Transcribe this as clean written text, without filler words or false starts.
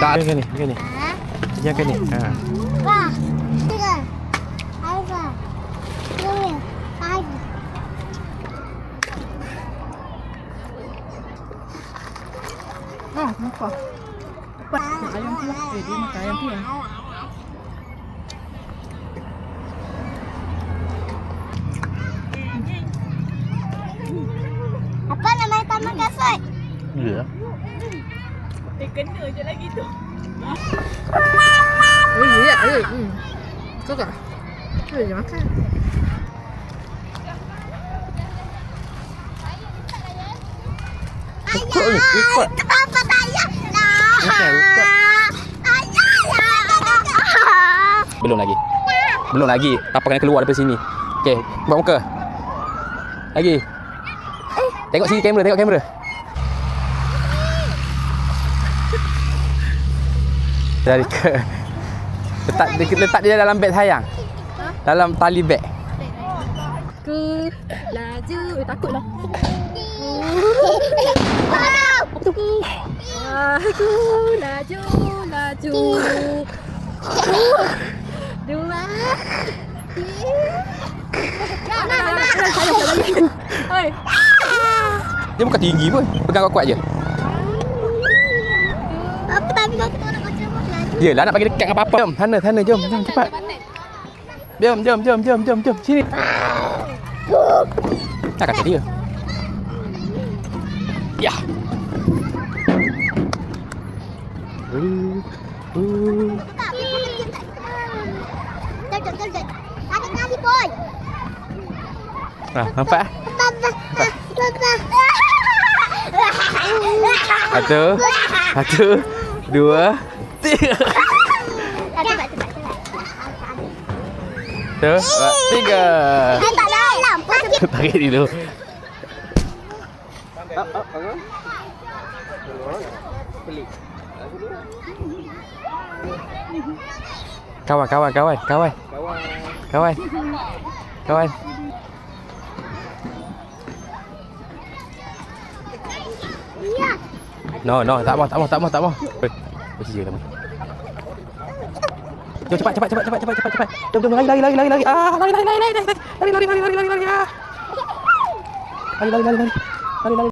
Tak ada ni. Jangan ni. Ha. Wah. Tiga. Alfa. Dua. Pagi. Oh, nampak. Nak ayam tu lah. Dia makan ayam tu lah. Apa nama taman kasut? Ya. Kena je lagi tu. Oh, ya. Kau tak? Kau je makan. Ikut. Apa tanya? Okey, ikut. Belum lagi. Papa kena keluar daripada sini. Okey, buat muka. Lagi. Tengok sini kamera. Dari ke letak dia dalam beg sayang. Dalam tali beg. Aku laju. Takutlah. Aku laju. Dua. Oi. Dia bukan tinggi pun. Pegang kuat-kuat je. Apa tapi aku tak nak macam apa laju. Yelah nak bagi dekat dengan papa. Jom, sana jom cepat. Jom. Sini. Nak kata dia. Ya. Terjun. Ada kali pun. Nampak? Satu, dua, tiga. Cepat. Tiga. Tak dalam. Tarik dulu. Kawan. No, tak mau. Bersih je lama. Jom cepat. Jom lari. Lari. Lari.